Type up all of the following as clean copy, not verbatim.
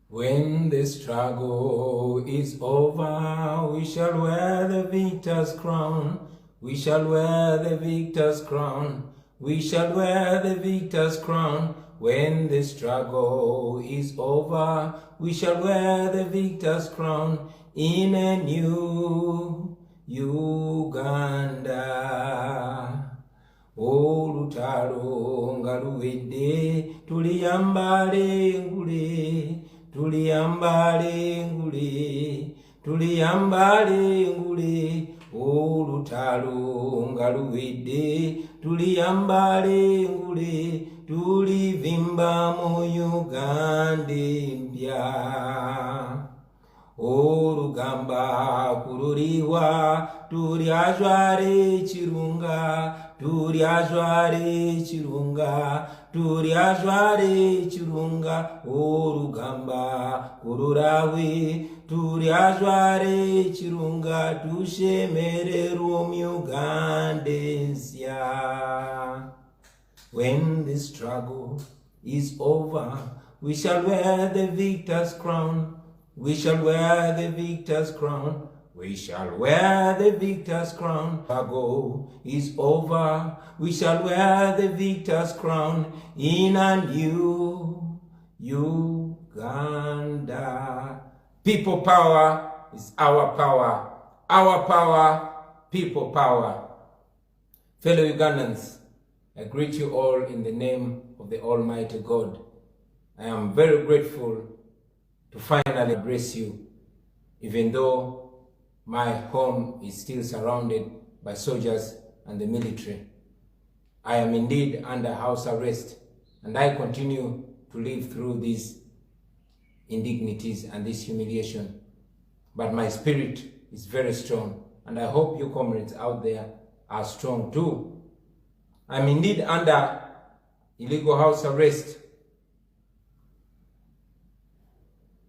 When the struggle is over, we shall wear the victor's crown. We shall wear the victor's crown. We shall wear the victor's crown. When the struggle is over, we shall wear the victor's crown in a new Uganda. Olutalo nga luwedde, tuliyambale ngule, tuliyambale ngule, tuliyambale ngule. Olutalo nga luwedde, tuliyambale ngule, tulivimba mu Uganda empya. Olugamba kululiwa, tulyajwale ekirunga, tulyajwale ekirunga, tulyajwale ekirunga. Olugamba kululawe, tulyajwale ekirunga, tushemererwe mu Uganda ensya. When the struggle is over, we shall wear the victor's crown. We shall wear the victor's crown. We shall wear the victor's crown. Struggle is over. We shall wear the victor's crown in a new Uganda. People power is our power. Our power, people power. Fellow Ugandans, I greet you all in the name of the Almighty God. I am very grateful to finally address you, even though my home is still surrounded by soldiers and the military. I am indeed under house arrest, and I continue to live through these indignities and this humiliation. But my spirit is very strong, and I hope you comrades out there are strong too. I'm indeed under illegal house arrest.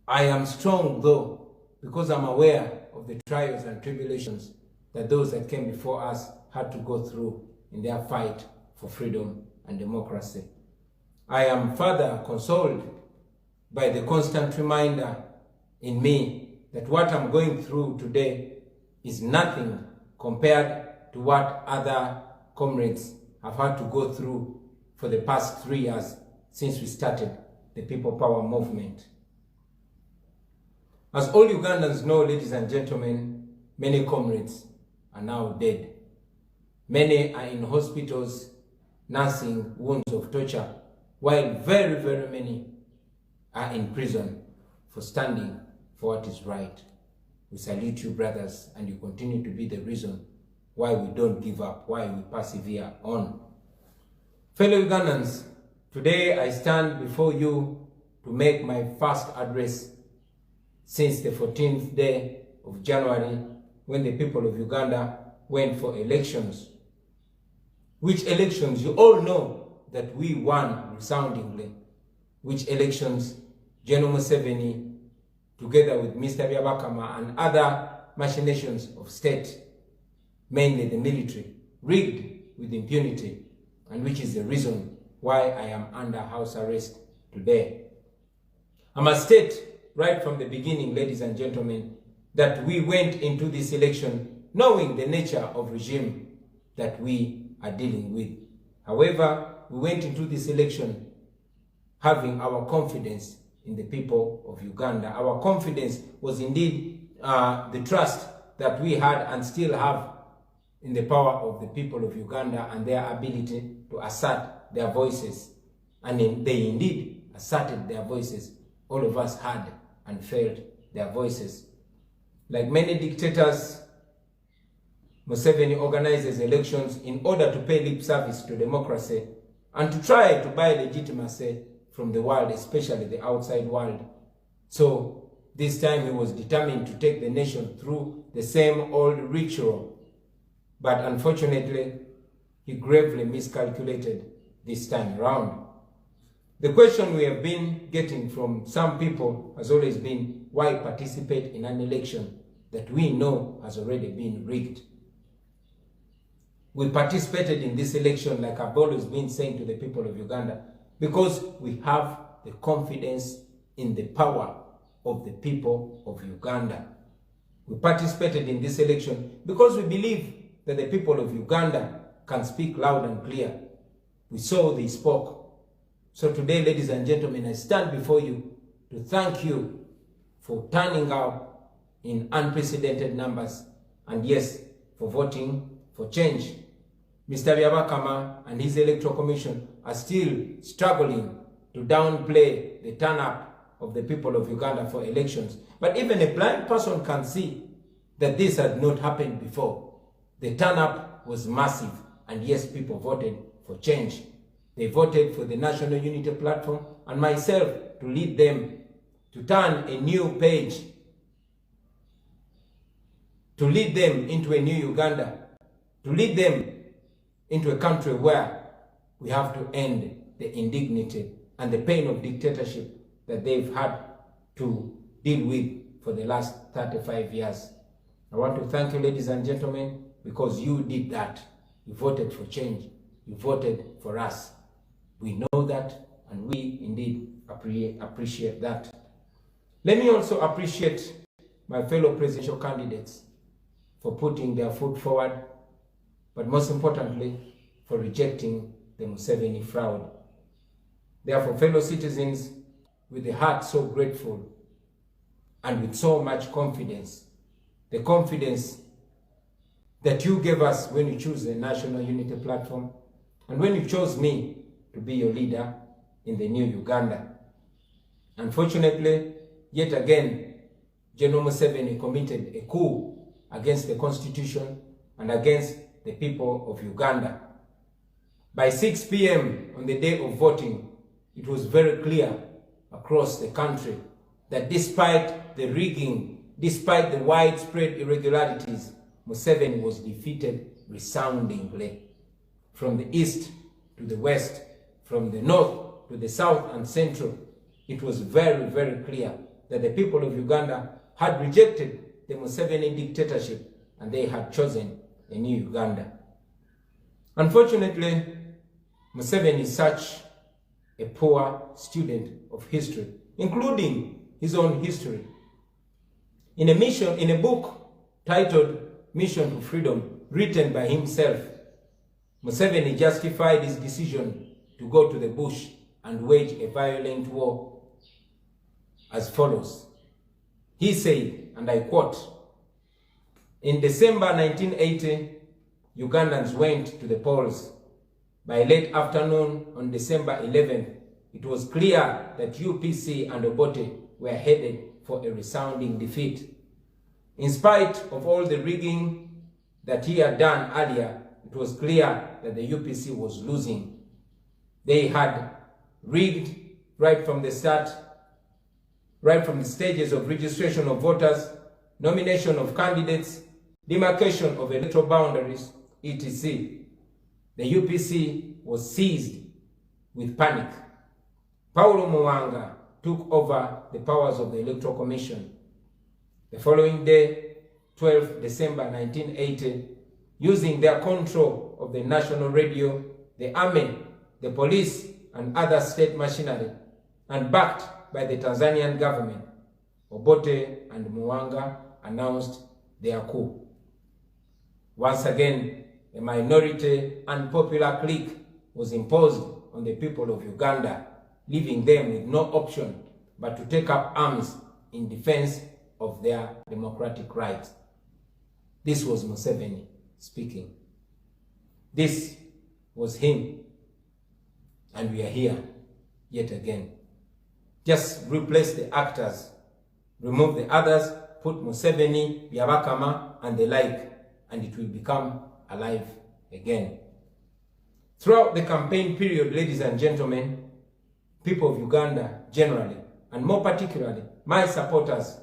I am strong though, because I'm aware of the trials and tribulations that those that came before us had to go through in their fight for freedom and democracy. I am further consoled by the constant reminder in me that what I'm going through today is nothing compared to what other comrades have had to go through for the past 3 years since we started the People Power movement. As all Ugandans know, ladies and gentlemen, many comrades are now dead. Many are in hospitals nursing wounds of torture, while very, very many are in prison for standing for what is right. We salute you, brothers, and you continue to be the reason why we don't give up, why we persevere on. Fellow Ugandans, today I stand before you to make my first address since the 14th day of January, when the people of Uganda went for elections. Which elections you all know that we won resoundingly. Which elections General Museveni, together with Mr. Byabakama and other machinations of state, mainly the military, rigged with impunity, and which is the reason why I am under house arrest today. I must state right from the beginning, ladies and gentlemen, that we went into this election knowing the nature of regime that we are dealing with. However, we went into this election having our confidence in the people of Uganda. Our confidence was indeed the trust that we had and still have in the power of the people of Uganda and their ability to assert their voices. And they indeed asserted their voices. All of us had and failed their voices. Like many dictators, Museveni organizes elections in order to pay lip service to democracy and to try to buy legitimacy from the world, especially the outside world. So this time he was determined to take the nation through the same old ritual. But unfortunately, he gravely miscalculated this time around. The question we have been getting from some people has always been, why participate in an election that we know has already been rigged? We participated in this election, like I've always been saying to the people of Uganda, because we have the confidence in the power of the people of Uganda. We participated in this election because we believe that the people of Uganda can speak loud and clear. We saw they spoke. So today, ladies and gentlemen, I stand before you to thank you for turning out in unprecedented numbers, and yes, for voting for change. Mr. Byabakama and his electoral commission are still struggling to downplay the turn-up of the people of Uganda for elections. But even a blind person can see that this had not happened before. The turn-up was massive, and yes, people voted for change. They voted for the National Unity Platform and myself to lead them to turn a new page, to lead them into a new Uganda, to lead them into a country where we have to end the indignity and the pain of dictatorship that they've had to deal with for the last 35 years. I want to thank you, ladies and gentlemen, because you did that. You voted for change. You voted for us. We know that, and we indeed appreciate that. Let me also appreciate my fellow presidential candidates for putting their foot forward, but most importantly, for rejecting the Museveni fraud. Therefore, fellow citizens, with a heart so grateful and with so much confidence, the confidence that you gave us when you chose the National Unity Platform and when you chose me to be your leader in the new Uganda. Unfortunately, yet again, General Museveni committed a coup against the Constitution and against the people of Uganda. By 6 p.m. on the day of voting, it was very clear across the country that despite the rigging, despite the widespread irregularities, Museveni was defeated resoundingly. From the east to the west, from the north to the south and central, it was very, very clear that the people of Uganda had rejected the Museveni dictatorship and they had chosen a new Uganda. Unfortunately, Museveni is such a poor student of history, including his own history. In a book titled Mission to Freedom, written by himself, Museveni justified his decision to go to the bush and wage a violent war as follows. He said, and I quote, "In December 1980, Ugandans went to the polls. By late afternoon on December 11th, it was clear that UPC and Obote were headed for a resounding defeat. In spite of all the rigging that he had done earlier, it was clear that the UPC was losing. They had rigged right from the start, right from the stages of registration of voters, nomination of candidates, demarcation of electoral boundaries, etc. The UPC was seized with panic. Paulo Muwanga took over the powers of the Electoral Commission. The following day, 12 December 1980, using their control of the national radio, the army, the police, and other state machinery, and backed by the Tanzanian government, Obote and Muwanga announced their coup. Once again, a minority unpopular clique was imposed on the people of Uganda, leaving them with no option but to take up arms in defense of their democratic rights. This was Museveni speaking. This was him. And we are here yet again. Just replace the actors, remove the others, put Museveni, Byabakama, and the like, and it will become alive again. Throughout the campaign period, ladies and gentlemen, people of Uganda generally, and more particularly, my supporters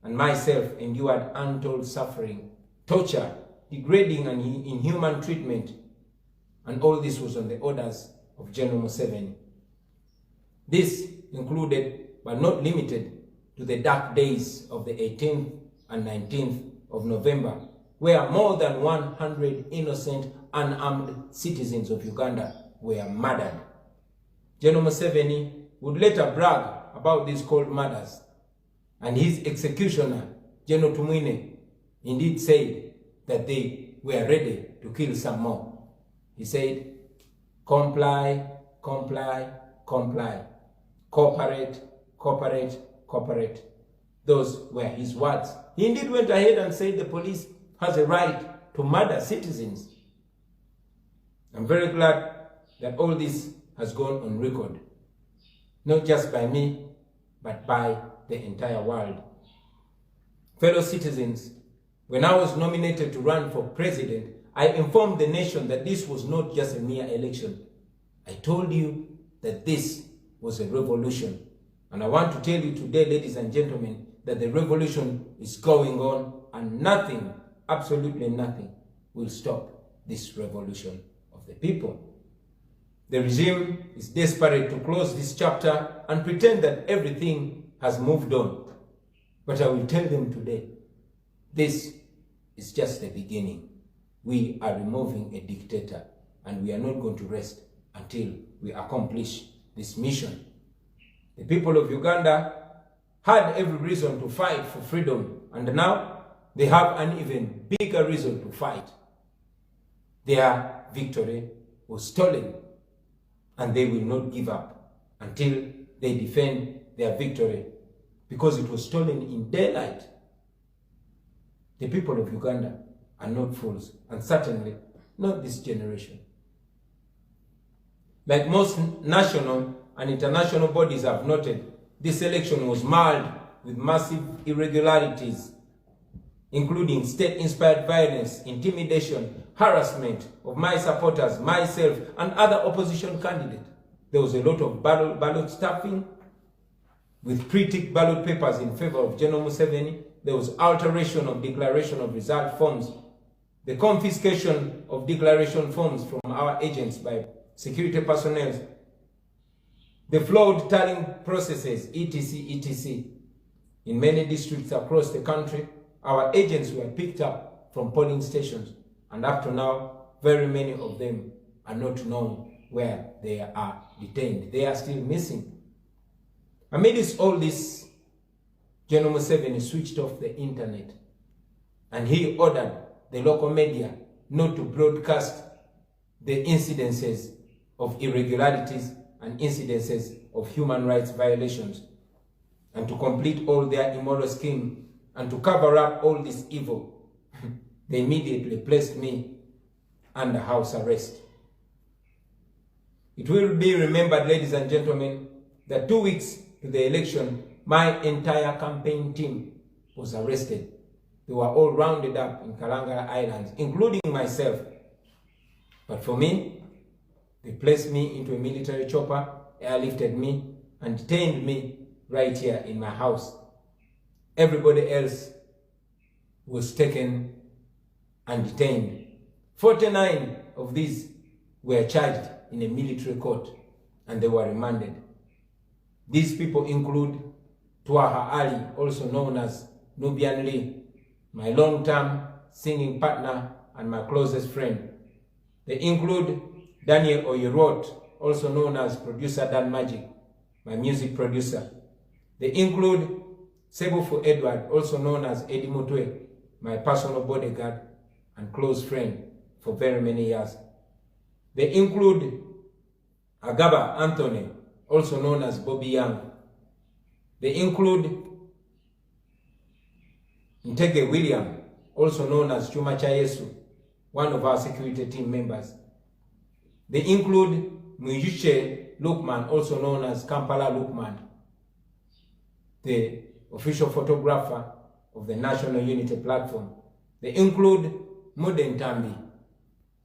and myself endured untold suffering, torture, degrading and inhuman treatment, and all this was on the orders of General Museveni. This included, but not limited to, the dark days of the 18th and 19th of November, where more than 100 innocent, unarmed citizens of Uganda were murdered. General Museveni would later brag about these cold murders. And his executioner, General Tumwine, indeed said that they were ready to kill some more. He said, comply, comply, comply. Cooperate, cooperate, cooperate. Those were his words. He indeed went ahead and said the police has a right to murder citizens. I'm very glad that all this has gone on record, not just by me, but by the entire world. Fellow citizens, when I was nominated to run for president, I informed the nation that this was not just a mere election. I told you that this was a revolution. And I want to tell you today, ladies and gentlemen, that the revolution is going on and nothing, absolutely nothing, will stop this revolution of the people. The regime is desperate to close this chapter and pretend that everything has moved on. But I will tell them today, this is just the beginning. We are removing a dictator, and we are not going to rest until we accomplish this mission. The people of Uganda had every reason to fight for freedom, and now they have an even bigger reason to fight. Their victory was stolen, and they will not give up until they defend their victory, because it was stolen in daylight. The people of Uganda are not fools, and certainly not this generation. Like most national and international bodies have noted, this election was marred with massive irregularities, including state-inspired violence, intimidation, harassment of my supporters, myself, and other opposition candidates. There was a lot of ballot stuffing with pre-ticked ballot papers in favor of General Museveni. There was alteration of declaration of result forms, the confiscation of declaration forms from our agents by security personnel, the flawed tallying processes, etc., etc. In many districts across the country, our agents were picked up from polling stations, and up to now, very many of them are not known where they are detained. They are still missing. Amidst all this, General Museveni switched off the internet, and he ordered the local media not to broadcast the incidences of irregularities and incidences of human rights violations, and to complete all their immoral scheme and to cover up all this evil. They immediately placed me under house arrest. It will be remembered, ladies and gentlemen, that 2 weeks to the election, my entire campaign team was arrested. They were all rounded up in Kalangala Islands, including myself. But for me, they placed me into a military chopper, airlifted me, and detained me right here in my house. Everybody else was taken and detained. 49 of these were charged in a military court, and they were remanded. These people include Twaha Ali, also known as Nubian Lee, my long-term singing partner and my closest friend. They include Daniel Oyerot, also known as Producer Dan Magic, my music producer. They include Sebufu Edward, also known as Eddie Mutwe, my personal bodyguard and close friend for very many years. They include Agaba Anthony, also known as Bobi Young. They include Ntege William, also known as Chuma Chayesu, one of our security team members. They include Muyuche Lukman, also known as Kampala Lukman, the official photographer of the National Unity Platform. They include Muden Tambi,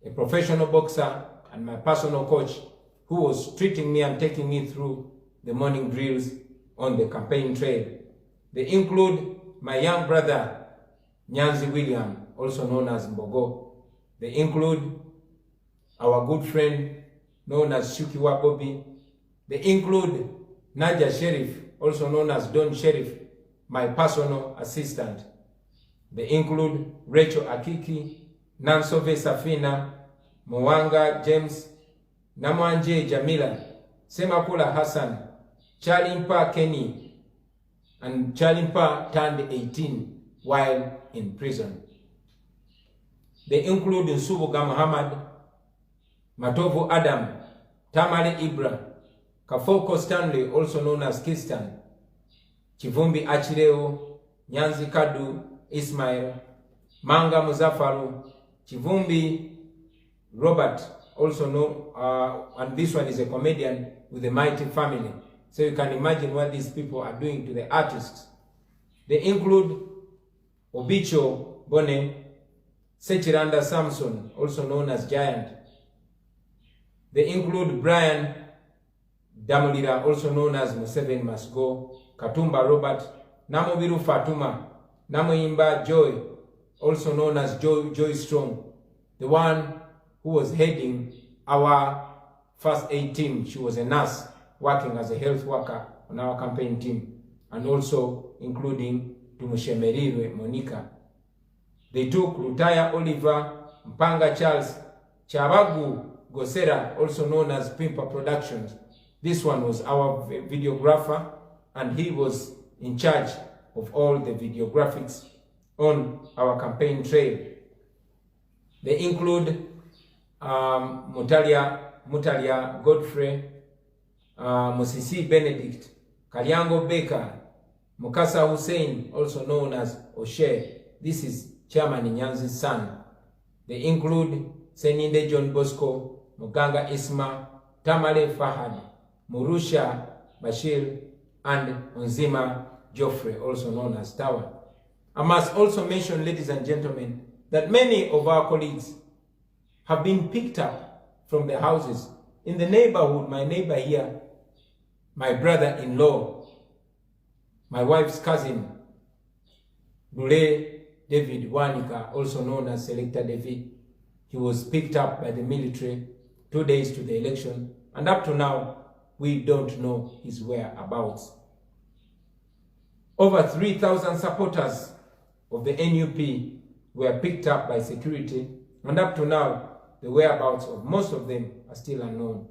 a professional boxer and my personal coach who was treating me and taking me through the morning drills on the campaign trail. They include my young brother, Nyanzi William, also known as Mbogo. They include our good friend, known as Shukiwa Bobi. They include Naja Sheriff, also known as Don Sheriff, my personal assistant. They include Rachel Akiki, Nansove Safina, Mwanga James, Namwanje Jamila, Semakula Hassan, Chalimpa Kenny, and Chalimpa turned 18 while in prison. They include Nsubuga Muhammad, Matovu Adam, Tamale Ibra, Kafoko Stanley, also known as Kistan, Chivumbi Achireo, Nyanzi Kadu Ismail, Manga Muzafaru, Chivumbi Robert, also known, and this one is a comedian with the Mighty Family. So you can imagine what these people are doing to the artists. They include Obicho Bone, Sechiranda Samson, also known as Giant. They include Brian Damulira, also known as Museveni Must Go, Katumba Robert, Namubiru Fatuma, Namuimba Joy, also known as Joy Strong, the one who was heading our first aid team. She was a nurse working as a health worker on our campaign team, and also including Tumushemerirwe Monica. They took Lutaya Oliver, Mpanga Charles, Chabagu Gosera, also known as Pimpa Productions. This one was our videographer, and he was in charge of all the videographics on our campaign trail. They include Mutalia Godfrey, Musisi Benedict, Kalyango Baker, Mukasa Hussein, also known as Oshe. This is Chairman Nyanzi's son. They include Seninde John Bosco, Muganga Isma, Tamale Fahad, Murusha Bashir, and Onzima Geoffrey, also known as Tawa. I must also mention, ladies and gentlemen, that many of our colleagues have been picked up from the houses in the neighborhood. My neighbor here, my brother-in-law, my wife's cousin, Dule David Wanika, also known as Selector David. He was picked up by the military 2 days to the election, and up to now, we don't know his whereabouts. Over 3,000 supporters of the NUP were picked up by security, and up to now, the whereabouts of most of them are still unknown.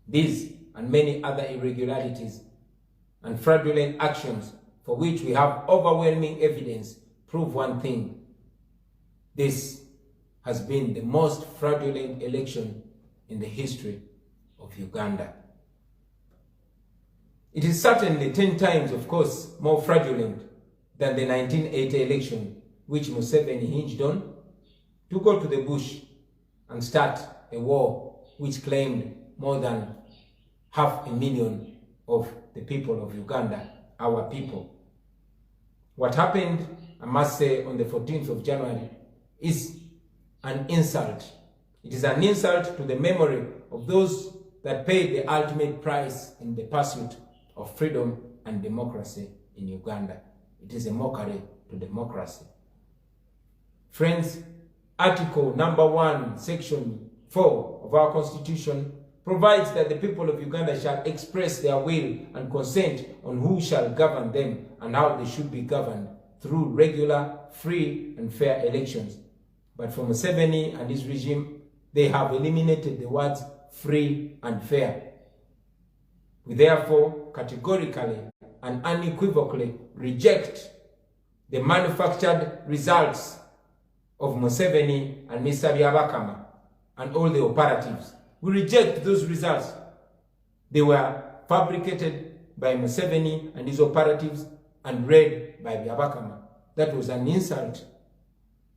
These and many other irregularities and fraudulent actions for which we have overwhelming evidence prove one thing. This has been the most fraudulent election in the history of Uganda. It is certainly 10 times, of course, more fraudulent than the 1980 election, which Museveni hinged on to go to the bush and start a war which claimed more than 500,000 of the people of Uganda, our people. What happened, I must say, on the 14th of January is an insult. It is an insult to the memory of those that paid the ultimate price in the pursuit of freedom and democracy in Uganda. It is a mockery to democracy. Friends, Article number 1, Section 4 of our Constitution provides that the people of Uganda shall express their will and consent on who shall govern them and how they should be governed through regular, free and fair elections. But for Museveni and his regime, they have eliminated the words free and fair. We therefore categorically and unequivocally reject the manufactured results of Museveni and Mr. Byabakama and all the operatives. We reject those results. They were fabricated by Museveni and his operatives and read by Byabakama. That was an insult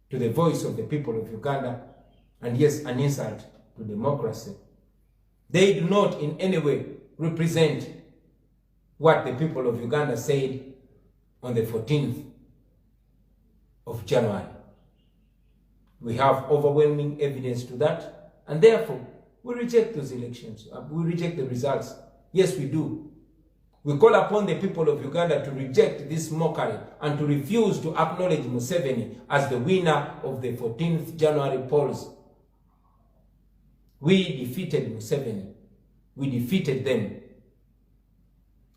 to the voice of the people of Uganda, and yes, an insult to democracy. They do not in any way represent what the people of Uganda said on the 14th of January. We have overwhelming evidence to that, and therefore we reject those elections. We reject the results. Yes, we do. We call upon the people of Uganda to reject this mockery and to refuse to acknowledge Museveni as the winner of the 14th January polls. We defeated Museveni. We defeated them.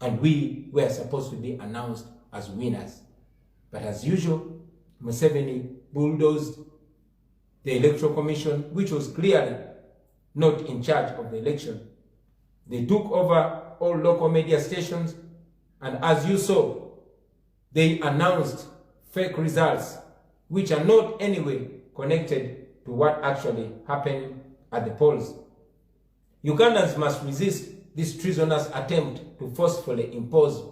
And we were supposed to be announced as winners. But as usual, Museveni bulldozed the Electoral Commission, which was clearly not in charge of the election. They took over all local media stations, and as you saw, They announced fake results which are not anyway connected to what actually happened at the polls. Ugandans must resist this treasonous attempt to forcefully impose,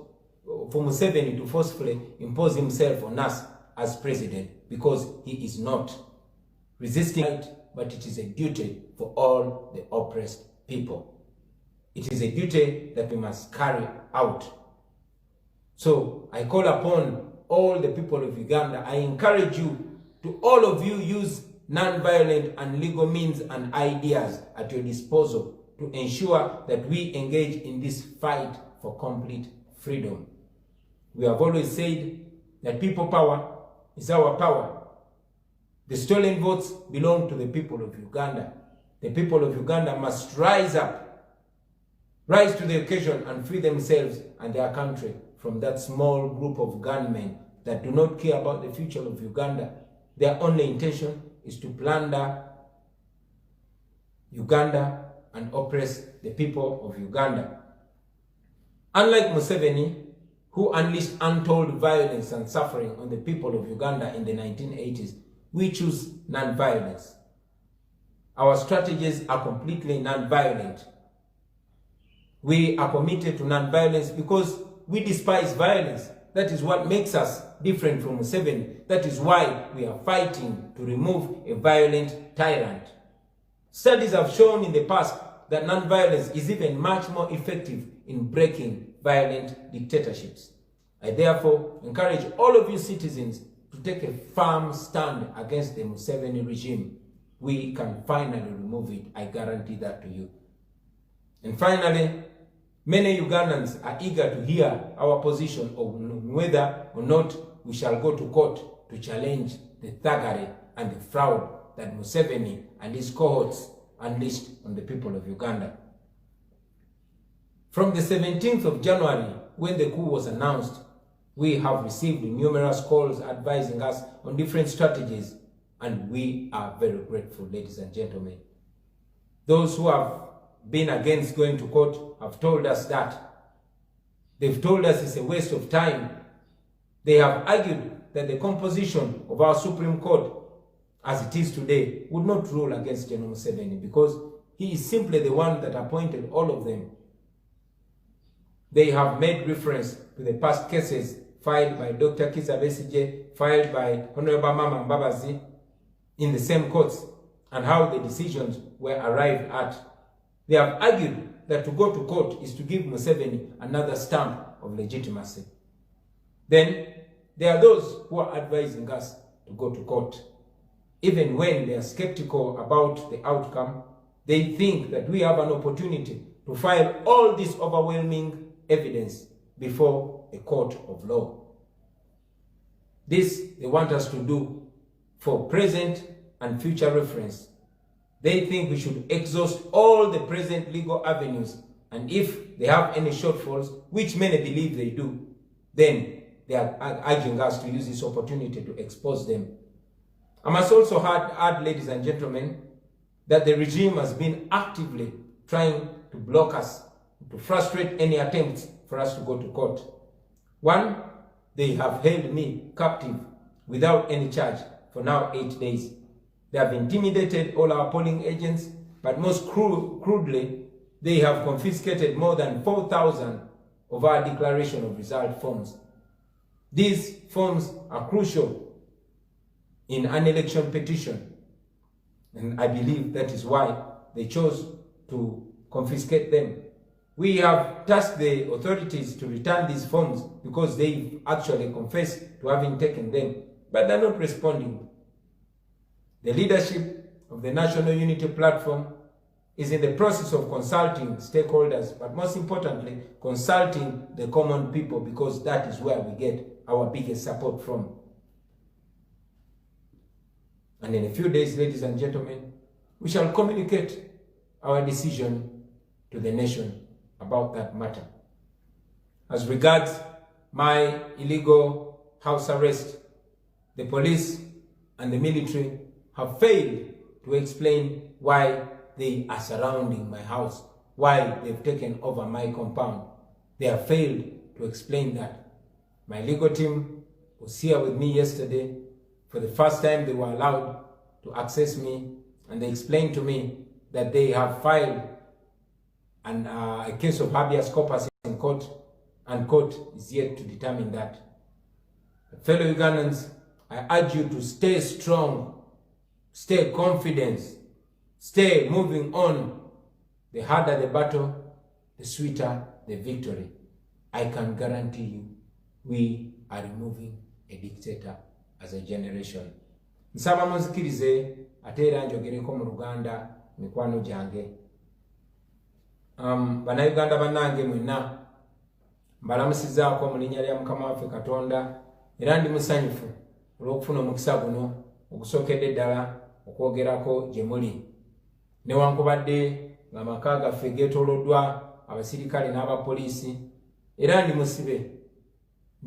for Museveni to forcefully impose himself on us as president, because he is not. Resisting it, but it is a duty for all the oppressed people. It is a duty that we must carry out. So I call upon all the people of Uganda, I encourage you to all of you use non-violent and legal means and ideas at your disposal to ensure that we engage in this fight for complete freedom. We have always said that people power is our power. The stolen votes belong to the people of Uganda. The people of Uganda must rise up, rise to the occasion and free themselves and their country from that small group of gunmen that do not care about the future of Uganda. Their only intention is to plunder Uganda and oppress the people of Uganda. Unlike Museveni, who unleashed untold violence and suffering on the people of Uganda in the 1980s, we choose non-violence. Our strategies are completely non-violent. We are committed to non-violence because we despise violence. That is what makes us different from Museveni. That is why we are fighting to remove a violent tyrant. Studies have shown in the past that non-violence is even much more effective in breaking violent dictatorships. I therefore encourage all of you citizens to take a firm stand against the Museveni regime. We can finally remove it. I guarantee that to you. And finally, many Ugandans are eager to hear our position on whether or not we shall go to court to challenge the thuggery and the fraud that Museveni and his cohorts unleashed on the people of Uganda. From the 17th of January, when the coup was announced, we have received numerous calls advising us on different strategies, and we are very grateful, ladies and gentlemen. Those who have been against going to court have told us that. They've told us it's a waste of time. They have argued that the composition of our Supreme Court, as it is today, would not rule against General Museveni because he is simply the one that appointed all of them. They have made reference to the past cases filed by Dr. Kizza Besigye, filed by Honorable Mama Mbabazi in the same courts, and how the decisions were arrived at. They have argued that to go to court is to give Museveni another stamp of legitimacy. Then there are those who are advising us to go to court. Even when they are skeptical about the outcome, they think that we have an opportunity to file all this overwhelming evidence before a court of law. This they want us to do for present and future reference. They think we should exhaust all the present legal avenues, and if they have any shortfalls, which many believe they do, then they are urging us to use this opportunity to expose them. I must also add, ladies and gentlemen, that the regime has been actively trying to block us, to frustrate any attempts for us to go to court. One, they have held me captive without any charge for now 8 days. They have intimidated all our polling agents, but most crudely, they have confiscated more than 4,000 of our declaration of result forms. These forms are crucial in an election petition, and I believe that is why they chose to confiscate them. We have tasked the authorities to return these forms because they actually confessed to having taken them, but they're not responding. The leadership of the National Unity Platform is in the process of consulting stakeholders, but most importantly, consulting the common people, because that is where we get our biggest support from. And in a few days, ladies and gentlemen, we shall communicate our decision to the nation about that matter. As regards my illegal house arrest, the police and the military have failed to explain why they are surrounding my house, why they've taken over my compound. They have failed to explain that. My legal team was here with me yesterday. For the first time, they were allowed to access me, and they explained to me that they have filed a case of habeas corpus in court, and court is yet to determine that. Fellow Ugandans, I urge you to stay strong, stay confident, stay moving on. The harder the battle, the sweeter the victory. I can guarantee you, we are removing a dictator as a generation. Nsaba muzikirize ate era njogereko mu Luganda mikwano gyange. Bannayuganda bannange mwenna mbalamusizaako mu linnya lya Mukama waffe Katonda, era ndi musanyufu olw'okufuna omukisa guno ogusookedde ddala okwogerako gye muli. Newankubadde ng'amaka gaffe geetooloddwa abasirikale n'abapoliisi, era ndi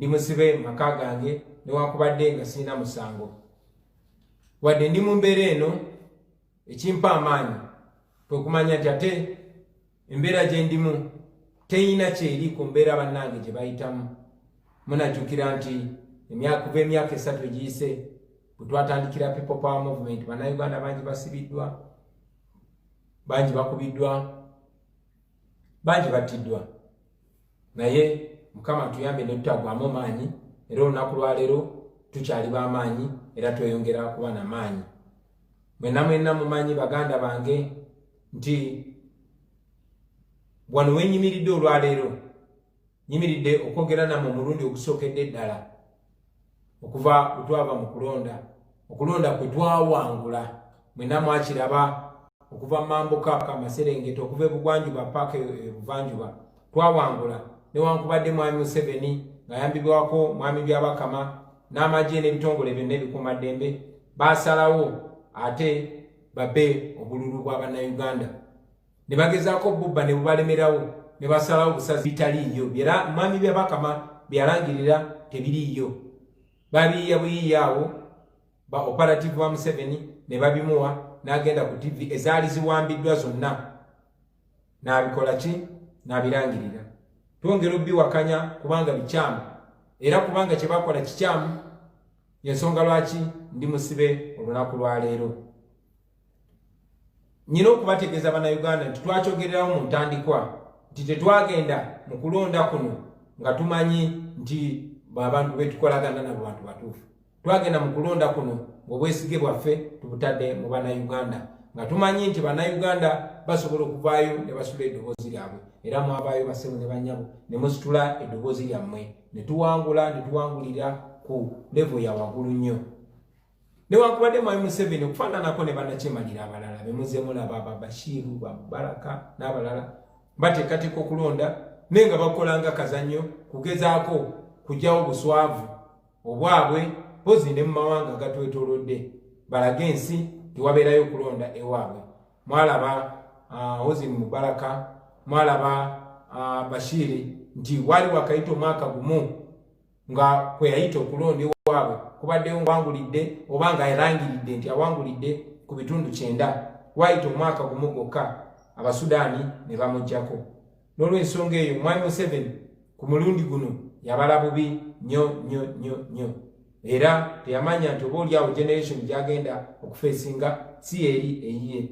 musibe mu maka gange newankubadde nga sirina musango. Wadde ndi mu mbeera eno, ekimpa amaanyi kwe kumanya nti ate embeera gye ndimu teyina kyeri ku mbeera bannange gye bayitamu. Munajjukira nti kuva emyaka 3 egiyise bwe twatandikira People Power Movement, bannayuganda bangi basibiddwa, bangi bakubiddwa, bangi battiddwa. Naye Mukama tuyambe ne tutagwamu maanyi, era olunaku lwa leero tukyali b'amaanyi era tweyongera kuba n'amaanyi. Mwenna mumanyi baganda bange nti wano wenyimiridde olwaleero, nyimiridde okwogera nammwe omulundi ogusookedde ddala okuva bwetwava mu kulonda. Okulonda kwe twawangula, mwenna mwakiraba okuva mu mambuka Amaserengeta, okuva ebugwanjuba paka ebuvanjuba, twawangula. Newankubadde mwami Museveni ng'ayambibwako mwami Byabakama n'amagye n'ebitongole byonna ebikuumaddembe baasalawo ate babe obululu bwa bannayuganda. Ne bagezaako bubba ne bubalemerawo, ne basalawo busazi bitaliiyo. Mwami Byabakama byalangirira tebiriiyo. Babiyiya buyiiya awo ba operative wa Museveni ne babimuwa, n'agenda ku TV ezaali ziwambiddwa zonna n'abikola ki? N'abirangirira. Twongera obbiwakanya kubanga bikyamu, era kubanga kye bakola kikyamu. Yensonga lwaki ndi musibe olunaku lwa leero. Nyina okubategeeza bannayuganda nti twakyogererawo mu ntandikwa nti tetwagenda mu kulonda kuno nga tumanyi nti abantu betukolagana nabo bantu batuufu. Twagenda mu kulonda kuno ng'obwesige bwaffe tubutadde mu bannayuganda, nga tumanyi nti bannayuganda basobola okuvaayo ne basitula eddoboozi lyabwe, era mwavaayo bassebo ne bannyabo ne musitula eddoboozi lyammwe ne tuwangulira ku level ya waggulu nnyo. Newankubadde mwami Museveni okufaananako ne bannakyemalira abalala bemuze mulaba Babashiru, Baraka n'abalala bateekateeka okulonda naye nga bakolanga kazannyo kugezaako kugyawo buswavu obwabwe pozi ne mu mawanga gatwetoolodde balage ensi tewabeerayo okulonda ewaabwe. Mwalaba Hosni Mubaraka, mwalaba Bashiri nti wali wakayita omwaka gumu nga kwe yayita okulonda ewaabwe kubadde wangulidde oba nga yarangiridde nti awangulidde ku bitundu 9, wayita omwaka gumu gwokka Abasudaani ne bamuggyako. N'olw'ensonga eyo mwami Museveni ku mulundi guno yabala bubi nnyo, era teyamanya nti oba oliawo generation gyagenda okufeesinga si eri eyiye.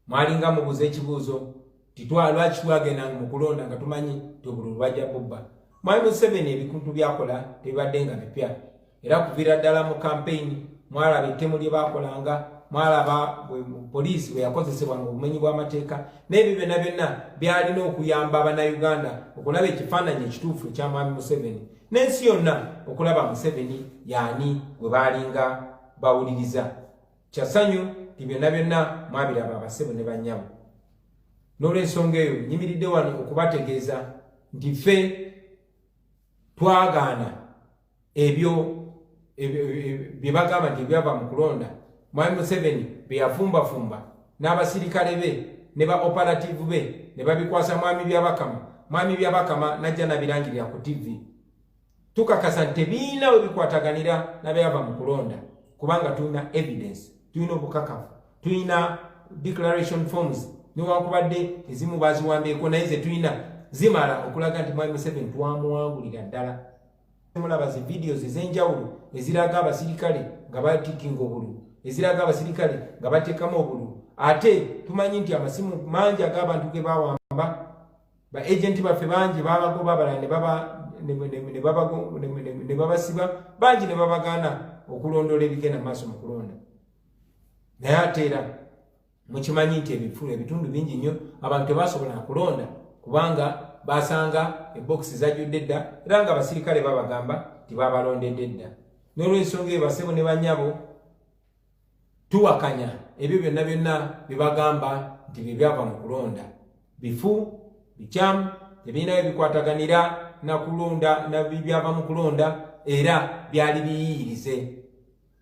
Mwalinga mubuuza ekibuuzo ti lwaki twagenda mu kulonda nga tumanyi ti obululu bajja bubba. Mwami Museveni ebikuntu byakola tebibadde nga bipya, era kuviira ddala mu campaign mwalaba ettemu lye baakolanga, mwalaba poliisi bwe yakozesebwanga obumenyi bw'amateeka, n'ebyo byonna byalina okuyamba abannayuganda okulaba ekifaananyi ekituufu ekya mwami Museveni, n'ensi yonna okulaba Museveni yaani gwe baalinga bawuliriza. Kyasanyu ti byonna mwabiraba abassebo ne bannyabo. N'olw'ensonga eyo nyimiridde wano okubategeeza nti ffe twagaana ebyo bye bagamba nti byava mu kulonda. Mwami Museveni bye yafumbafumba n'abasirikale be ne ba operative be ne babikwasa mwami Byabakama. Mwami Byabakama najja nabirangirira ku TV. Tukakasa nti biina we bikwataganira nabyava mu kulonda kubanga tulina evidence, tulina obukakafu, tulina declaration forms, newankubadde ezimu baziwambyeko naye ze tulina zimala okulaga nti mwami Museveni twamuwangulira ddala. mulaba zi videos ez'enjawulo eziraga abasirikale nga batikinga obululu, eziraga abasirikale nga bateekamu obululu. Ate tumanyi nti amasimu mangi ag'abantu ge bawamba, ba agenti baffe bangi babagoba abalala ne babasiba, bangi ne babagaana okulondoola ebigenda mu maaso mu kulonda. Naye ate era mukimanyi nti ebitundu bingi nnyo abantu tebasobola kulonda kubanga basanga ebokisi zajjudde dda era nga abasirikale babagamba tibabalondedde dda. N'olw'ensonga eyo basebo ne bannyabo tuwakanya ebyo byonna bibagamba nti byava mu kulonda. Bifu, bikyamu, tebirina bikwataganira na kulonda na byava mu kulonda era byali biyiyirize.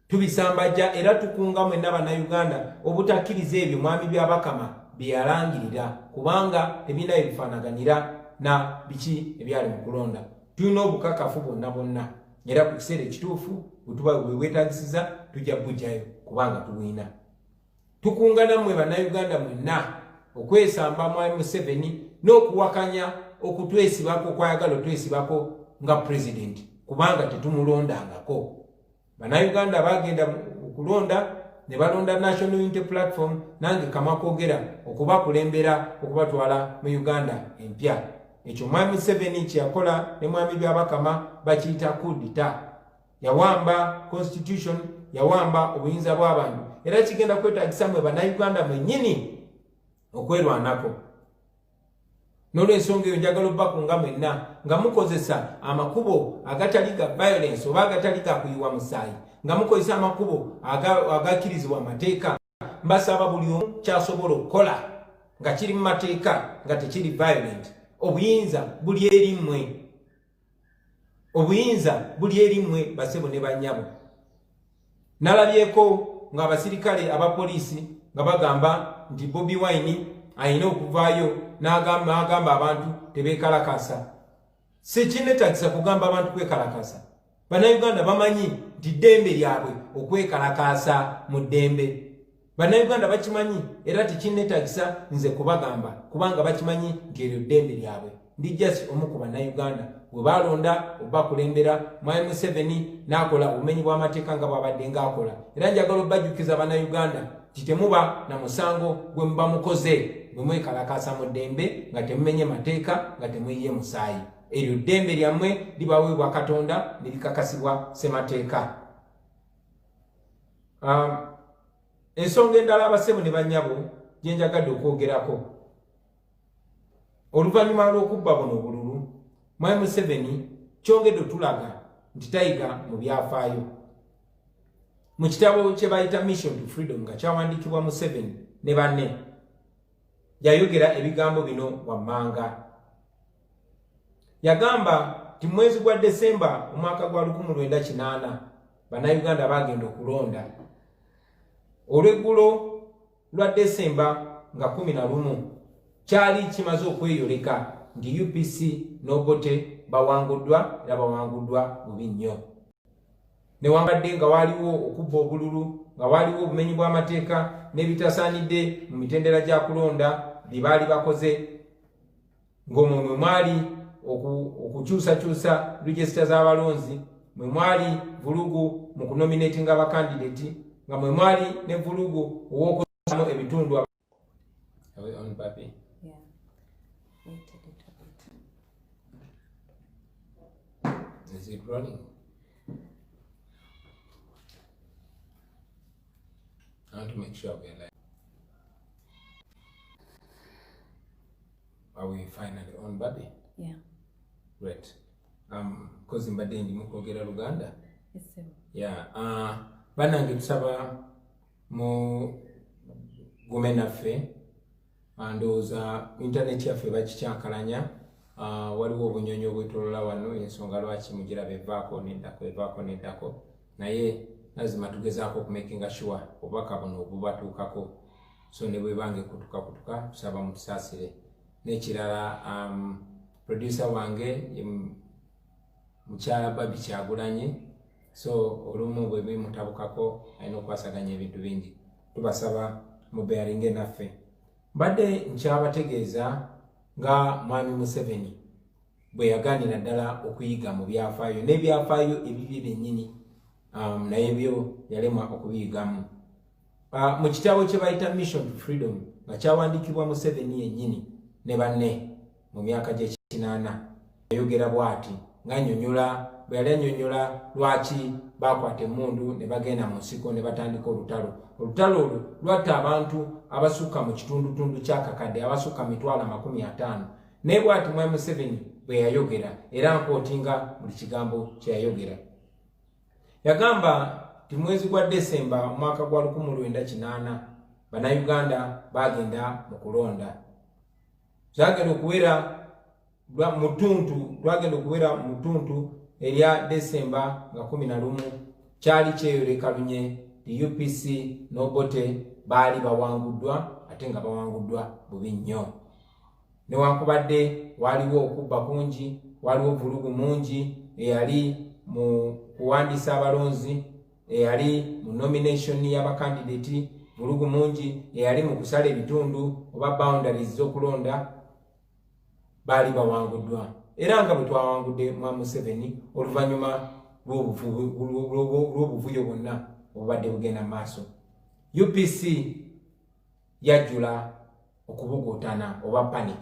Tubisambajja era tukunga mwenna bannayuganda obutakkiriza ebyo mwami byabakama byeyalangirira kubanga tebirina bifaanaganira na biki ebyali mu kulonda. Tulina obukakafu bonna era ku kiseera ekituufu bwe bwetagisiza tujja bujjayo kubanga tubwina. Tukunga nammwe bannayuganda mwenna okwesamba mwami Museveni n'okuwakanya okutwesibako okwayagala otwesibako nga pulezidenti kubanga tetumulondangako. Bannayuganda bagenda okulonda ne balonda National Unity Platform, nange kamwa koogera okubakulembera okubatwala mu Uganda empya. Ekyo mwami Museveni kyeyakola ne mwami byabakama bakiyita kudita. Yawamba constitution, yawamba obuyinza bw'abantu era kigenda kwetagisa mwe bannayuganda mwennyini okwerwanako. N'olw'ensonga eyo njagala obbakunga mwenna nga mukozesa amakubo agatali ga violence oba agatali ga kuyiwa musaayi, nga mukozesa amakubo agakkirizibwa amateeka, mbasaba buli omu kyasobola okukola nga kiri mu mateeka nga tekiri violent. Obuyinza buli eri mmwe, obuyinza buli eri mmwe basebo ne bannyabo. Nalabyeko nga abasirikale abapoliisi nga bagamba nti Bobi Wine ayina okuvaayo n'agamba abantu tebeekalakasa. Sikinetagisa kugamba abantu kwekalakasa. Bannayuganda bamanyi nti ddembe lyabwe okwekalakasa mu ddembe. Bannayuganda bakimanyi era tekinetagisa nze kubagamba kubanga bakimanyi nti eryo ddembe lyabwe. Ndi just omu ku bannayuganda bwe balonda obbakulembera mwami Museveni n'akola obumenyi bw'amateeka nga bw'abadde ng'akola. Era njagala obbajjukiza bannayuganda nti temuba na musango gwe muba mukoze bwe mwekalakasa mu ddembe nga temumenye mateeka nga temuyiye musaayi. Eryo ddembe lyammwe libaweebwa Katonda ne likakasibwa ssemateeka. Ensonga endala abasebo ne bannyabo gye njagadde okwogerako. Oluvannyuma lw'okubba buno obululu, mwami Museveni kyongedde tulaga nti tayiga mu byafaayo. Mu kitabo kye bayita Mission to Freedom nga kyawandiikibwa Museveni ne banne, yayogera ebigambo bino wammanga. Yagamba nti mwezi gwa Desemba omwaka gwa 1980 bannayuganda bagenda okulonda. Olweggulo lwa Desemba nga 11 kyali kimaze okweyoleka nti UPC n'Obote bawanguddwa era bawanguddwa bubi nnyo. Newankubadde nga waaliwo okubba obululu, nga waaliwo obumenyi bw'amateeka n'ebitasaanidde mu mitendera gya kulonda bye baali bakoze, ng'omwo mwe mwali okukyusakyusa regisita z'abalonzi, mwe mwali vulugu mu kunominatinga abakandidati, nga mwe mwali ne vulugu ow'okusamu ebitundu. Is it running? I want to make sure we are live. Are we finally on, Bobi? Yeah. Great. Because mbadde ndi mukwogera Luganda. Yes, sir. Yeah. Banange tusaba mu gume naffe ndowooza internet yaffe bakikyankalanya. Waliwo obunyonyi obwetolola wano, ensonga lwaki mugiraba evaako neddako naye lazima tugezaako okumakinga sure obubaka buno obubatuukako, so ne bwe bange kutuka tusaba mutusaasire. N'ekirala producer wange mukyala Bobi Kyagulanyi, so olumu bwe bimutabukako alina okwasaganya ebintu bingi, tubasaba mubearinge naffe. Mbadde nkyabategeeza nga mwami Museveni bwe yaganira ddala okuyiga mu byafaayo n'ebyafaayo ebibye byennyini naye byo yalemwa okubiyigamu. Mu kitabo kye bayita Mission to Freedom nga kyawandiikibwa Museveni yennyini ne banne mu myaka gy'ekinaana yayogera bw'ati ng'annyonnyola bwe yali annyonnyola lwaki baakwata emmundu ne bagenda mu nsiko ne batandika olutalo. Olutalo olwo lwatta abantu abasukka mu kitundutundu ky'akakadde abasukka 50,000. Naye bw'ati Mwami Museveni bwe yayogera era nkootinga buli kigambo kye yayogera. Yagamba ti mwezi gwa Desemba mwaka gwa 1980 Bannayuganda bagenda mu kulonda. Twagenda okuwera mu ttuntu erya Desemba nga 11 kyali kyeyoleka-lunye the UPC n'Obote baali bawanguddwa ate nga bawanguddwa bubi nnyo. Newankubadde waliwo okubba kungi, waliwo vulugu mungi eyali mu kuwandiisa abalonzi, eyali mu nomination y'abakandidate, vulugu mungi eyali mu kusala ebitundu oba boundaries z'okulonda, baali bawanguddwa. Era nga bwe twawangudde Mwami Museveni oluvannyuma lw'obuvuyo bwonna obubadde bugenda mu maaso. UPC yajjula okubuguutana oba panic.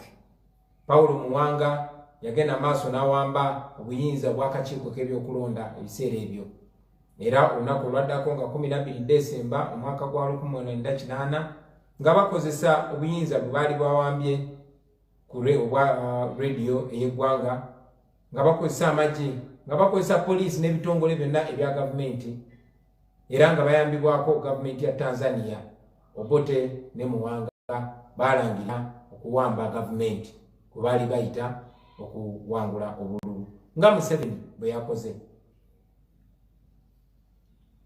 Paulo Muwanga yagenda maaso n'awamba obuyinza bw'akakiiko k'ebyokulonda ebiseera ebyo. Era olunaku olwaddako nga 12 Desemba omwaka gwa 1980 nga bakozesa obuyinza bwe baali bawambye ku radio ey'eggwanga, nga bakozesa amagye, nga bakozesa poliisi n'ebitongole byonna ebya gavumenti, era nga bayambibwako gavumenti ya Tanzania. Obote ne Muwanga balangira okuwamba gavumenti kwe baali bayita okuwangula obululu nga Museveni bwe yakoze.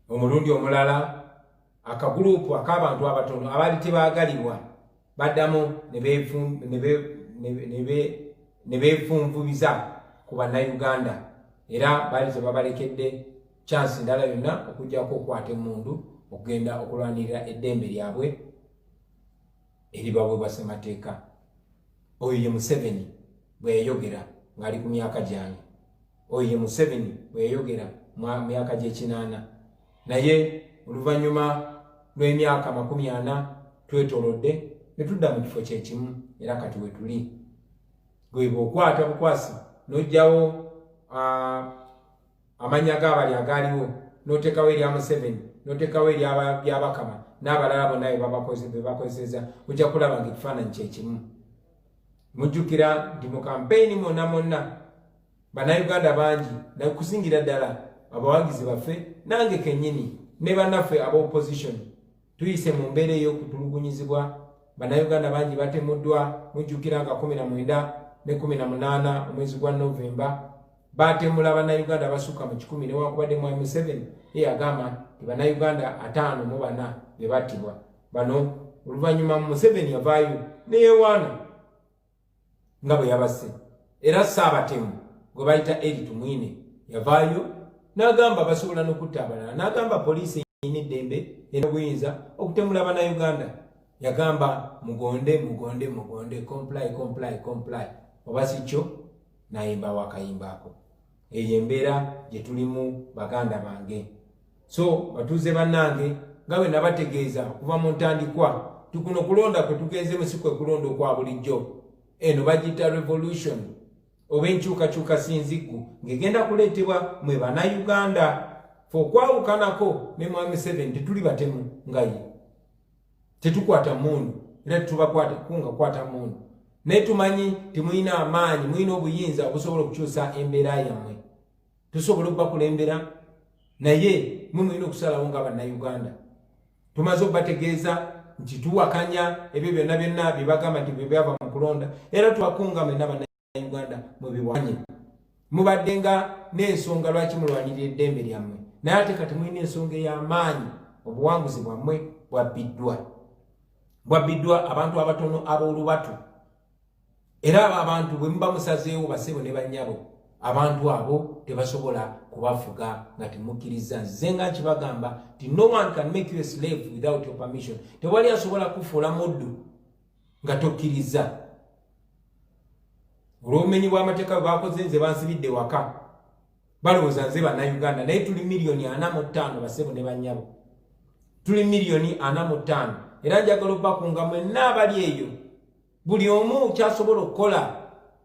Omulundi omulala akagurupu ak'abantu abatono abaali tebaagalibwa baddamu ne beefunvubiza ku Bannayuganda, era baali tebabalekedde chance ndala yonna okujjako okukwata emmundu okugenda okulwanirira eddembe lyabwe eribaweebwa ssemateeka. Oyo ye Museveni bwe yayogera ng'ali ku myaka gyange. Oyo ye Museveni bwe yayogera mu myaka gy'ekinaana. Naye oluvannyuma lw'emyaka 40 twetolodde ne tudda mu kifo kyekimu era kati we tuli. Gwe bw'okwata bukwasi n'ojjawo amannya g'abali agaaliwo n'oteekawo erya Museveni n'oteekawo ery'Abakama n'abalala bonna be bakozesa, ojja kulaba ng'ekifaananyi kyekimu. Mujjukira nti mu kampeyini monna Bannayuganda bangi nakusingira ddala abawagizi baffe nange kennyini ne bannaffe aba opposition tuyise mu mbeera ey'okutulugunyizibwa. Bannayuganda bangi batemuddwa. Mujjukira nga 19 ne 18 omwezi gwa Novemba batemula Bannayuganda abasukka mu 10 newankubadde Mwami Museveni yagamba nti Bannayuganda 54 be battibwa. Bano oluvannyuma Museveni yavaayo neyewaana nga bwe yabasse, era Ssaabatemu gwe bayita Eritu Mwine yavaayo n'agamba basobola n'okutta abalala, n'agamba poliisi eyina eddembe n'obuyinza okutemula Bannayuganda. Yagamba mugonde comply oba si kyo n'ayimbawo akayimba ako. Eyo embeera gye tulimu baganda bange. So batuuze bannange nga bwe nabategeeza okuva mu ntandikwa tukuno kulonda kwe tugenze si kwe kulonda okwa bulijjo. Eno bagiyita revolution oba enkyukakyuka sinziggu ng'egenda kuleetebwa mwe Bannayuganda. Fe okwawukanako ne Mwami Museveni tetuli batemu nga ye, tetukwata mundu era tetubakwata kunga kwata mundu, naye tumanyi temulina amaanyi, mulina obuyinza obusobola okukyusa embeera yammwe, tusobola okubakulembera, naye mwe mulina okusalawo nga Bannayuganda. Tumaze okubategeeza nti tuwakanya ebyo byonna bye bagamba nti bye byava mu kulonda, era tubakunga mwenna Bannayuganda mwe biwanye. Mubadde nga n'ensonga lwaki mulwanirira eddembe lyammwe, naye ate kati mulina ensonga ey'amaanyi. Obuwanguzi bwammwe bwabbiddwa abantu abatono ab'olubatu, era abantu bwe muba musazeewo basebo ne bannyabo, abantu abo tebasobola kubafuga nga temukkiriza. Nze nga nkibagamba nti no one can make you a slave without your permission. Tewali asobola kufuula muddu nga tokkiriza. olw'obumenyi bw'amateeka bakoze nze bansibidde waka balowooza nze bannayuganda naye tuli miliyoni 45 basebo ne bannyabo tuli miliyoni 45 era njagala obbakunga mwenna abali eyo buli omu kyasobola okukola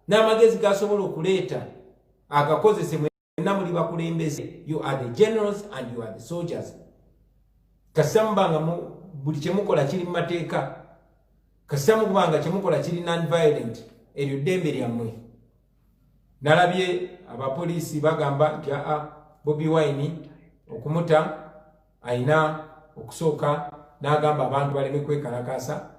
n'amagezi gasobola okuleeta agakozese mwenna muli bakulembeze. You are the generals and you are the soldiers. Kasambanga buli kyemukola kiri mu mateeka, kasamubanga kyemukola kiri non-violent, eryo ddembe lyammwe. Nalabye abapoliisi bagamba nti Bobi Wine okumuta ayina okusooka n'agamba abantu baleme kwekalakaasa.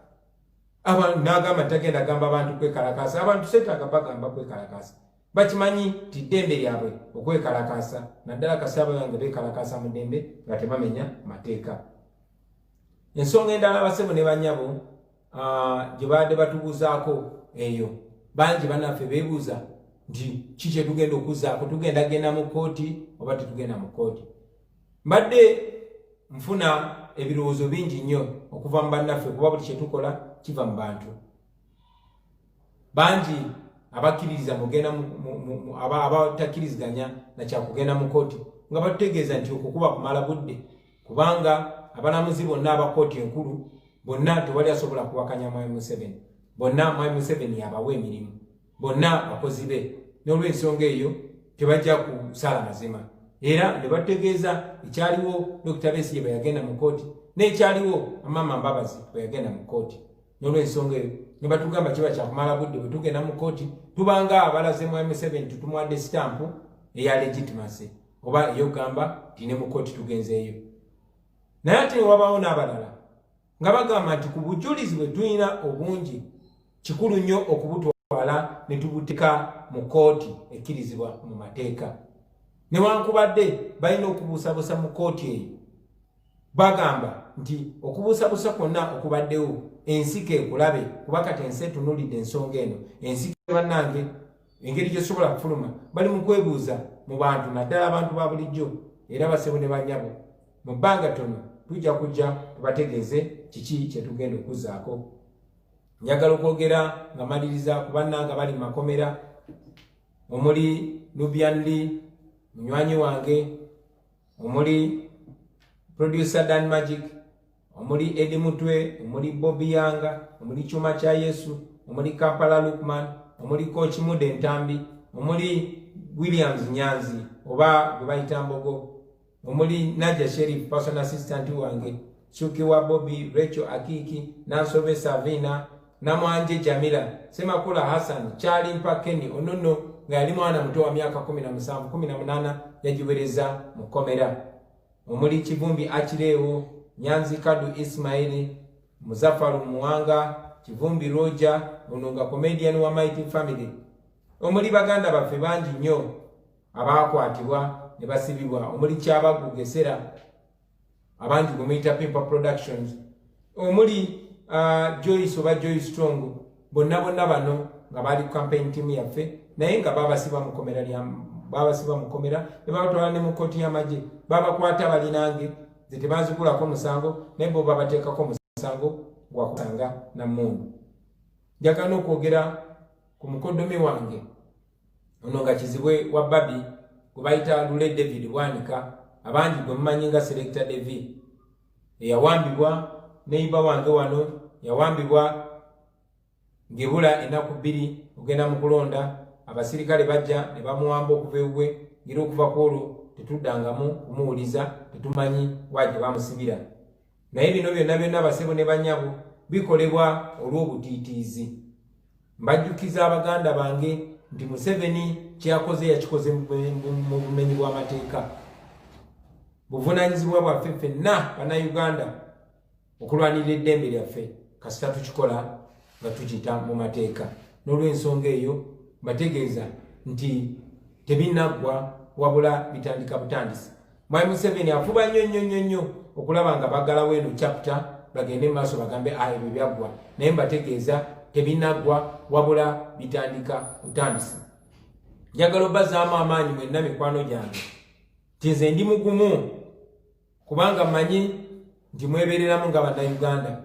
N'agamba tagenda gamba abantu kwekalakaasa. Abantu setaaga bagamba kwekalakaasa. Bakimanyi ti ddembe lyabwe okwekalakaasa. Naddala kasaba yange beekalakaasa mu ddembe nga tebamenya mateeka. Ensonga endala basebo ne bannyabo gye badde batubuuzaako eyo. Bangi bannaffe beebuuza nti kiki tugenda okuzaako, tugenda genda mu kkooti oba tetugenda mu kkooti. Mbadde nfuna ebirowoozo bingi nnyo okuva mu bannaffe kuba buli kye tukola kiva mu bantu. Bangi abakkiririza mugenda abatakkiriziganya na kyakugenda mu kkooti nga batutegeeza nti okukuba kumala budde kubanga abalamuzi bonna aba kkooti enkulu bonna tewali asobola kuwakanya Mwami Museveni. Bonna Mwami Museveni yabawa emirimu, bonna bakozi be, n'olw'ensonga eyo tebajja kusala mazima. Era ne bategeeza ekyaliwo Dr. Besigye bwe yagenda mu kkooti n'ekyaliwo Mama Mbabazi bwe yagenda mu kkooti. N'olw'ensonga eyo ne batugamba kiba kyakumala budde bwe tugenda mu kkooti tubanga abalaze Mwami Museveni tutumuwadde sitampu eya legitimacy oba ey'okugamba ti ne mu kkooti tugenzeeyo. Naye ate wabaawo n'abalala nga bagamba nti ku bujulizi bwe tulina obungi kikulu nnyo okubutwala ne tubuteeka mu kkooti ekkirizibwa mu mateeka. Newankubadde balina okubuusabuusa mu kkooti eyo bagamba nti okubuusabuusa kwonna okubaddewo ensiko ekulabe kuba kati ensi etunuulidde ensonga eno. Ensiko bannange engeri gyesobola kufuluma bali mu kwebuuza mu bantu naddala abantu ba bulijjo era basebo ne bannyabo. Mu bbanga tono tujja kujja tubategeeze kiki kye tugenda okuzzaako. Njagala okwogera nga maliriza ku bannanga bali mu makomera omuli Nubian Lee munywanyi wange, omuli producer Dan Magic, omuli Eddie Mutwe, omuli Bobi Yanga, omuli Chuma Cha Yesu, omuli Kampala Lukman, omuli Coach Mude Ntambi, omuli Williams Nyanzi oba gwe bayita Mbogo, omuli Nadia Sheriff personal assistant wange, Chuki wa Bobi, Rachel Akiki, Nansobe Savina, Namwanje Jamila, Semakula Hassan, Charlie Mpakeni Onono nga yali mwana muto wa myaka 17 18 yajiwereza mukomera. Omuli Kivumbi Achirewo, Nyanzi Kadu Ismaili, Muzafaru Muwanga, Kivumbi Roger, Onunga comedian wa Mighty Family. Omuli baganda baffe bangi nnyo abakwatibwa ne basibibwa. Omuli Kyabagu Gesera, abangi gumuyita Pimpa Productions. Omuli Joyce oba Joyce Strong, bonna bano nga bali campaign team yaffe naye nga babasiba mu komera ne babatwala ne mu kkooti y'amagye babakwata balinange ze tebazigulako musango naye bo babateekako musango gwakusanga na mmundu. Njagala okwogera ku mukoddomi wange ono nga kizibwe wa Babi gwe bayita Lule David Bwanika, abangi gwe mumanyi nga Selector David, eyawambibwa neiba wange wano yawambibwa ngibula ennaku 2 ogenda mu kulonda. Abasirikale bajja ne bamuwamba okuva ewuwe ngiro okuva kwolwo tetuddangamu kumuwuliza, tetumanyi waje bamusibira. Naye bino byonna basebo ne bannyabo bikolebwa olw'obutiitiizi. Mbajjukiza abaganda bange nti Museveni kyakoze yakikoze mu bumenyi bw'amateeka. Buvunaanyizibwa bwaffe ffenna bannayuganda okulwanirira eddembe lyaffe kasita tukikola nga tukiyita mu mateeka. N'olw'ensonga eyo mbategeeza nti tebinaggwa wabula bitandika butandisi. Mwami Museveni afuba nnyo okulaba nga baggalawo eno chapter bagende maaso bagambe ebyo byaggwa, naye mbategeeza tebinaggwa wabula bitandika butandisi. Njagala obbazaamu amaanyi mwenna mikwano gyange nti nze ndi mugumu kubanga mmanyi nti mwebeereramu nga bannayuganda.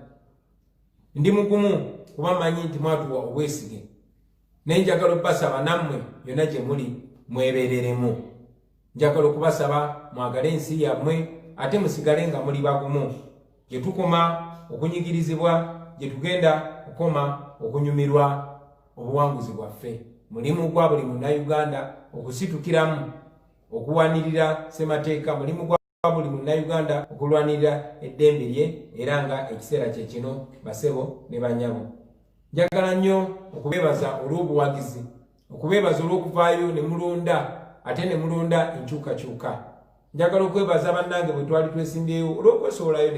Ndi mugumu kuba mmanyi nti mwatuwa obwesige. nenjagala okubasaba nammwe byonna gye muli mwebereremu. Njagala okubasaba mwagale ensi yammwe ate musigale nga muli bagumu. Gye tukoma okunyigirizibwa, gye tugenda okoma okunyumirwa obuwanguzi bwaffe. Mulimu gwa buli munnayuganda okusitukiramu okuwanirira ssemateeka, mulimu gwa buli munnayuganda okulwanirira eddembe lye, era nga ekiseera kye kino basebo ne banyabo. Njagala nnyo okubeebaza olw'obuwagizi, okubeebaza olw'okuvaayo ne mulonda ate ne mulonda enkyukakyuka. Njagala okwebaza bannange bwe twali twesimbyewo olw'okwesoolayo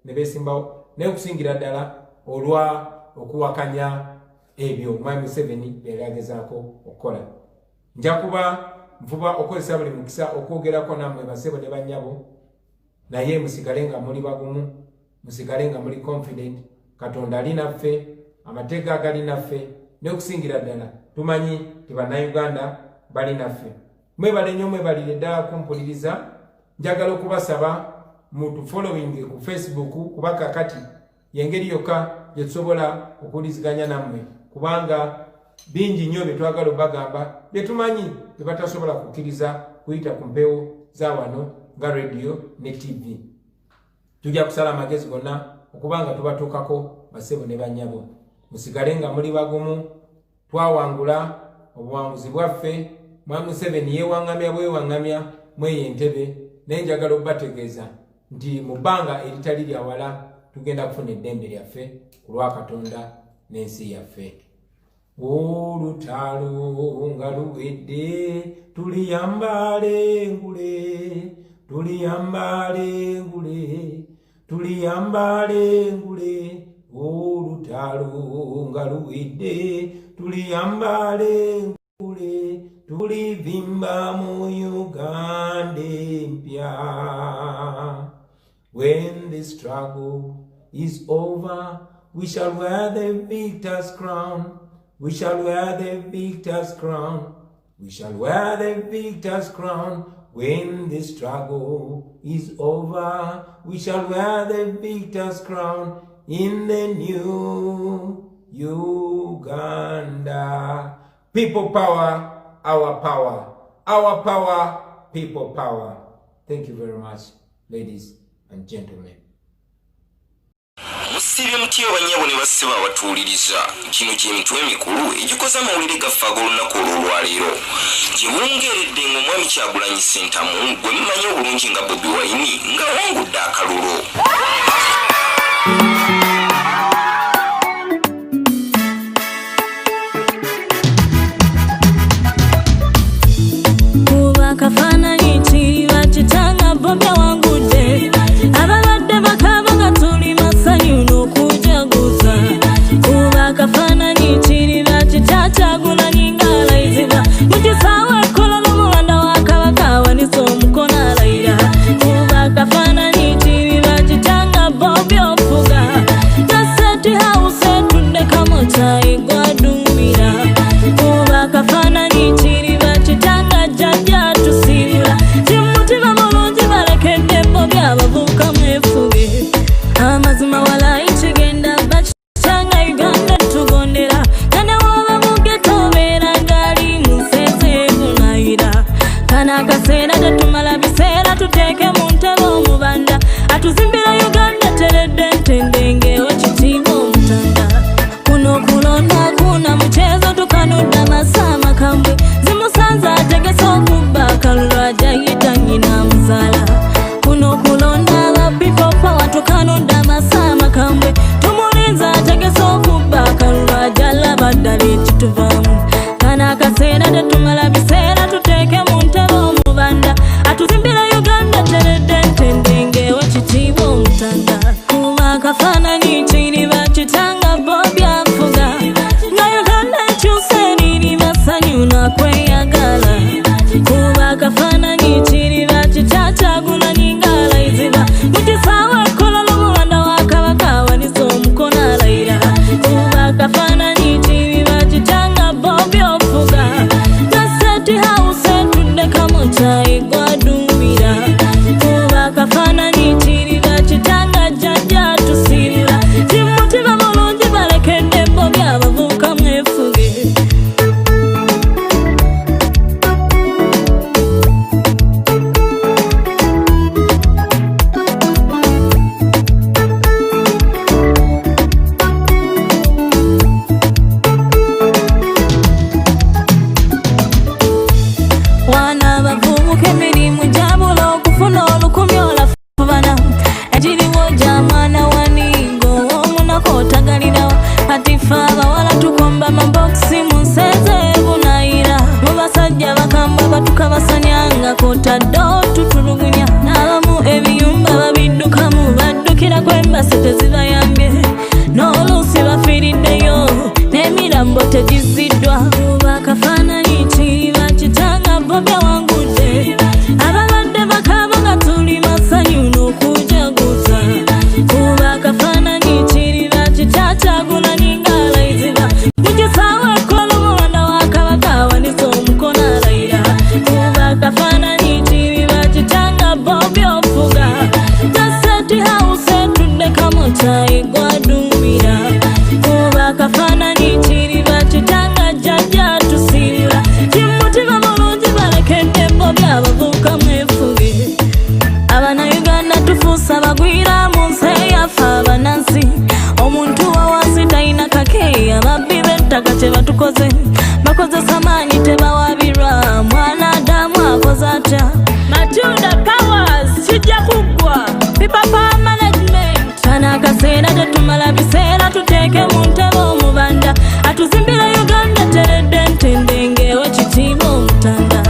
ne beesimbawo, naye okusingira ddala olwa okuwakanya ebyo Mwami Museveni byali agezaako okukola. Nja kuba nfuba okozesa buli mukisa okwogerako nammwe basebo ne bannyabo, naye musigale nga muli bagumu, musigale nga muli confident. Katonda ali naffe, amateeka agali naffe, n'okusingira ddala tumanyi ti bannayuganda bali naffe. Mwebale nnyo, mwebalire ddala kumpuliriza. Njagala okubasaba mutufollowing ku Facebook, kuba kakati y'engeri yokka gye tusobola okuwuliziganya nammwe, kubanga bingi nnyo bye twagala obagamba bye tumanyi bye batasobola kukkiriza kuyita ku mpewo za wano nga radio ne TV. Tujja kusala amagezi gonna okubanga tubatuukako basebo ne bannyabo. Musigale nga muli bagumu, twawangula obuwanguzi bwaffe. Mwami Museveni yeewaŋŋamya bwewaŋŋamya mweyo entebe, naye njagala okubategeeza nti mu bbanga eritali lya wala tugenda kufuna eddembe lyaffe ku lwa Katonda n'ensi yaffe. Olutalo nga luwedde tuliyambale ngule, tuliyambale ngule, tuliyambale ngule. Olutalo nga luwedde tuliyambale ngule, tulivimba mu Uganda empya. When the struggle is over, we shall wear the victor's crown. We shall wear the victor's crown. We shall wear the victor's crown. When the struggle is over, we shall wear the victor's crown in the new Uganda. People power, our power. Our power, people power. Thank you very much, ladies and gentlemen. Musibye mutyo banyabo ne basiba abatuuliriza. Kino kintu emikulu egikoza amawulire gaffe ag'olunaku olw'olwaleero. Gye bungeredde ng'omwami Kyagulanyi Ssentamu gwe mumanyi obulungi nga Bobi Wine ng'awangudde akalulu. Kuba kafaananyi kiriba kitanga Bobi awangudde. Abalwadde bakaba nga tuli masanyu n'okujaguza. Kuba kafaananyi kiriba kitya Kyagulanyi ng'alayizibwa. Mu kisaawe ekkolo n'omulanda wa Kabaka awanise omukono alayira. Kuba kafaananyi kiriba kitanga Bobi ofuga. Naseti hawuse tudde kamotaayi gwadumira. Kuba kafaananyi kiriba kitanga jjajja tusiibula. Kimutima mulungi balekedde Bobi abavubuka mwefuge. Amazima walayi kigenda bakitanga Uganda tugondera. Kane woba mugeto obeera ngali musese bunayira. Kana akaseera tetumala biseera tuteeke mu ntebe omubanda. Atuzimbira Uganda teredde ntendengewo kitiibwa omutanda. Kuno kulonda kuna muchezo tukanudda masama kambwe. Zimusanza ategese okubba akalulu ajayita nnyina muzala. Kuno kulonda aba people power tukanudda masama kambwe. Tumulinza ategese okubba akalulu ajalaba ddala ekituvaamu. Kana akaseera tetumala biseera tuteeke mu ntebe omubanda. Atuzimbira Uganda teredde ntendengewo kitiibwa omutanda. Kuba akafaananyi kiriba kitanga Bobi afuga. Nga Uganda ekyuse eriri masanyu nakweyagala. Kuba akafaananyi kiriba kitya Kyagulanyi ng'alayizibwa. Mu kisaawe ekkolo n'omulanda wa Kabaka awanise omukono alayira. Kuba akafaananyi kiriba kitanga Bobi ofuga. Naseti hawuse tudde kamotaayi gwadumira. Kuba akafaananyi kiriba kitanga jjajja tusiibula. tezibayambye n'oluusi bafiiriddeyo n'emirambo tegiziddwa kuba akafaananyi kiriba kitanga Bobi awangudde abalwadde bakaaba nga tuli masanyu n'okujaguza kuba akafaananyi kiriba kita Kyagulanyi ng'alayiziba mu kisaawe ekkola omuwanda wa Kabaka awanise omukono alayira kuba akafaananyi kiriba kitanga Bobi ofuga State House etudde Kamotayi gwadumira kuba akafaananyi kiriba kitanga jjajja tusiibula kimutima mulungi balekedde Bobi abavubuka mwefuge Abanayuganda tufuuse abagwira mu nsi eyaffe abanansi omuntu wawansi talina kakeeya ababbi b'ettaka kye batukoze bakozesa maanyi tebawabirwa mwanadamu akoze atya Matilda Powers kijja kuggwa Pipa Management kana akaseera tetumala biseera tuteeke mu ntebe omubanda atuzimbira Uganda teredde ntende ng'ewe kitiibwa omutanda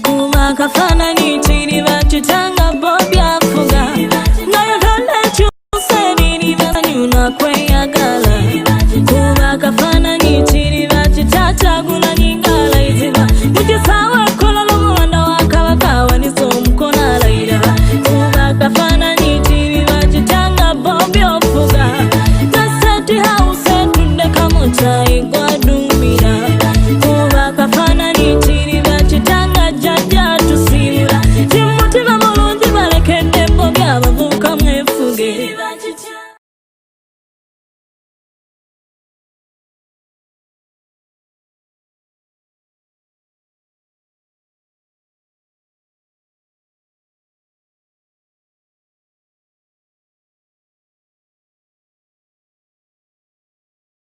kuba akafaananyi kiriba kitanga Bobi afuga nga Uganda ekyusa ebiriba sanyu nakweyagala kuba akafaananyi kiriba kita Kyagulanyi ng'alayiziba mu kisaawe ekkola l'omuwanda wa Kabaka awanise omukono alayira kuba akafaananyi kiriba kitanga Bobi ofuga State House etudde Kamotayi gwadumira kuba akafaananyi kiriba kitanga jjajja tusiibula kimutima mulungi balekedde Bobi abavubuka mwefuge